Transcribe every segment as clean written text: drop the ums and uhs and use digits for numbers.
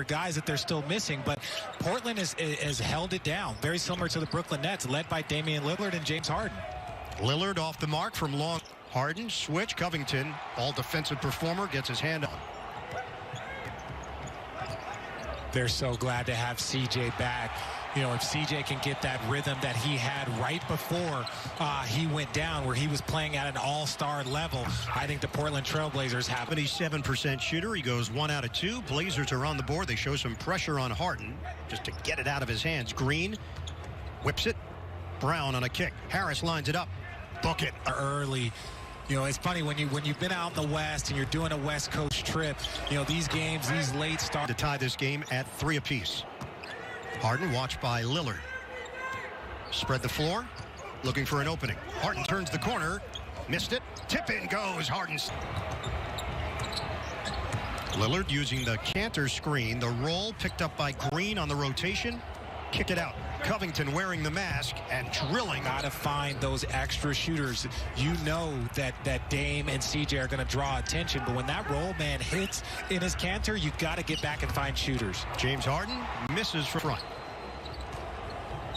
guys that they're still missing, but Portland has held it down, very similar to the Brooklyn Nets, led by Damian Lillard and James Harden. Lillard off the mark from long. Harden, switch, Covington, all defensive performer, gets his hand on. They're so glad to have CJ back. You know, if CJ can get that rhythm that he had right before he went down, where he was playing at an all-star level, I think the Portland Trailblazers have. 77% shooter. He goes 1 out of 2. Blazers are on the board. They show some pressure on Harden just to get it out of his hands. Green whips it. Brown on a kick. Harris lines it up. Book it. Early. You know, it's funny when you've been out in the West and you're doing a West Coast trip, you know, these games, these late starts. To tie this game at 3 apiece. Harden watched by Lillard. Spread the floor, looking for an opening. Harden turns the corner, missed it. Tip in goes Harden. Lillard using the canter screen. The roll picked up by Green on the rotation. Kick it out. Covington wearing the mask and drilling. Got to find those extra shooters. You know that Dame and CJ are going to draw attention, but when that roll man hits in his canter, you got to get back and find shooters. James Harden misses from front.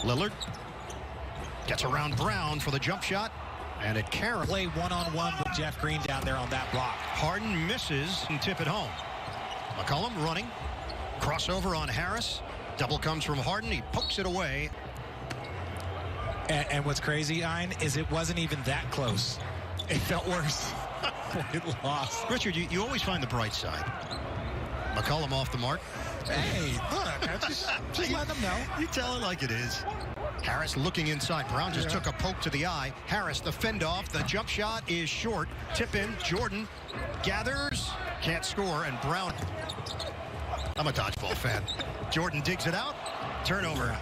Lillard gets around Brown for the jump shot, and it carries. Play one-on-one with Jeff Green down there on that block. Harden misses and tip it home. McCollum running. Crossover on Harris. Double comes from Harden. He pokes it away. And what's crazy, Ein, is it wasn't even that close. It felt worse. It lost. Richard, you always find the bright side. McCollum off the mark. Hey, look, just let them know. You tell it like it is. Harris looking inside. Brown just took a poke to the eye. Harris, the fend off. The jump shot is short. Tip in. Jordan gathers. Can't score. And Brown. I'm a dodgeball fan. Jordan digs it out. Turnover.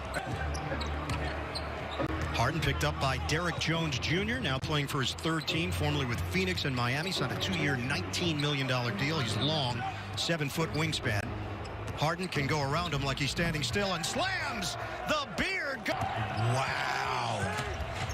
Harden picked up by Derrick Jones Jr., now playing for his third team, formerly with Phoenix and Miami. Signed a 2-year, $19 million deal. He's long, 7-foot wingspan. Harden can go around him like he's standing still and slams the beard. Wow.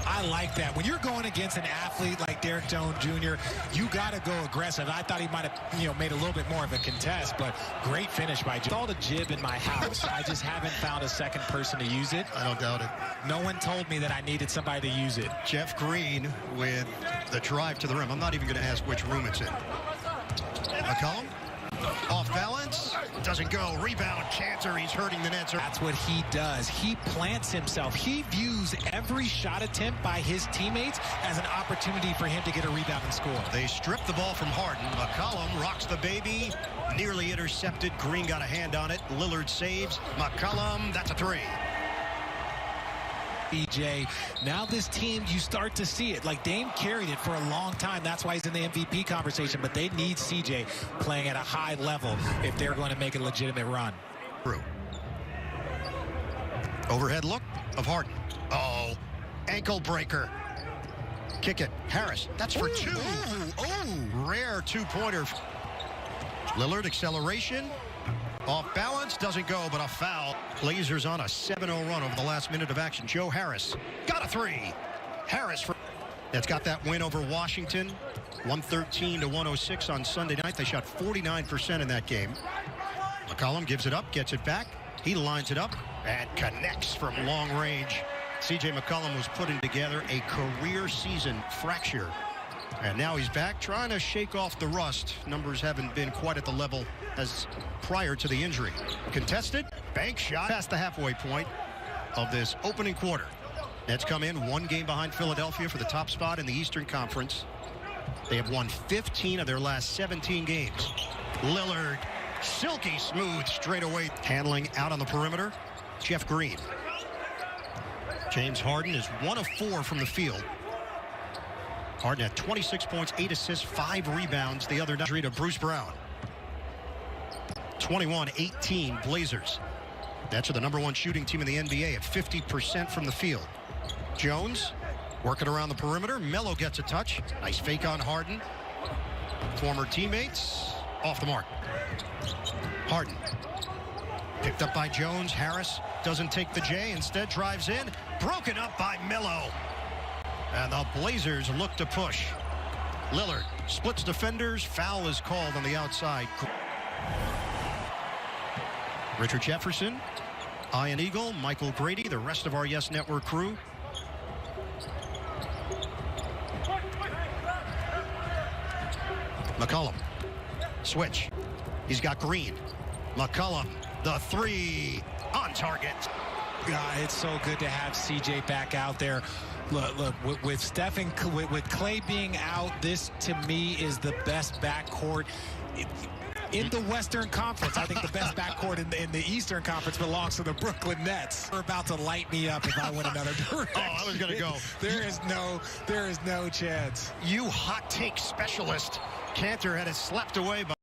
I like that. When you're going against an athlete like Derrick Jones Jr., you got to go aggressive. I thought he might have, you know, made a little bit more of a contest, but great finish by Jones. Installed a jib in my house. I just haven't found a second person to use it. I don't doubt it. No one told me that I needed somebody to use it. Jeff Green with the drive to the rim. I'm not even going to ask which room it's in. McCollum off balance, doesn't go. Rebound, Cantor, he's hurting the Nets. That's what he does. He plants himself. He views every shot attempt by his teammates as an opportunity for him to get a rebound and score. They strip the ball from Harden. McCollum rocks the baby, nearly intercepted. Green got a hand on it. Lillard saves. McCollum, that's a 3. BJ, now this team, you start to see it. Like, Dame carried it for a long time. That's why he's in the MVP conversation, but they need CJ playing at a high level if they're going to make a legitimate run. Overhead look of Harden. Oh, ankle breaker. Kick it. Harris, that's for 2. Rare 2-pointer. Lillard, acceleration. Off balance, doesn't go, but a foul. Blazers on a 7-0 run over the last minute of action. Joe Harris got a 3. Harris that's got that win over Washington, 113-106 on Sunday night. They shot 49% in that game. McCollum gives it up, gets it back. He lines it up and connects from long range. CJ McCollum was putting together a career season fracture. And now he's back trying to shake off the rust. Numbers haven't been quite at the level as prior to the injury. Contested, bank shot past the halfway point of this opening quarter. Nets come in 1 game behind Philadelphia for the top spot in the Eastern Conference. They have won 15 of their last 17 games. Lillard, silky smooth straight away. Handling out on the perimeter. Jeff Green. James Harden is 1 of 4 from the field. Harden had 26 points, 8 assists, 5 rebounds the other night. To Bruce Brown. 21-18 Blazers. That's the #1 shooting team in the NBA at 50% from the field. Jones working around the perimeter. Melo gets a touch. Nice fake on Harden. Former teammates off the mark. Harden picked up by Jones. Harris doesn't take the J, instead drives in. Broken up by Melo. And the Blazers look to push. Lillard splits defenders. Foul is called on the outside. Richard Jefferson, Ian Eagle, Michael Grady, the rest of our Yes Network crew. McCollum, switch. He's got Green. McCollum, the three, on target. It's so good to have CJ back out there. Look, with Stephen, with Clay being out, this to me is the best backcourt in the Western Conference. I think the best backcourt in the Eastern Conference belongs to the Brooklyn Nets. They're about to light me up if I went another direction. Oh, I was going to go. There is no chance. You hot take specialist. Cantor had it slapped away by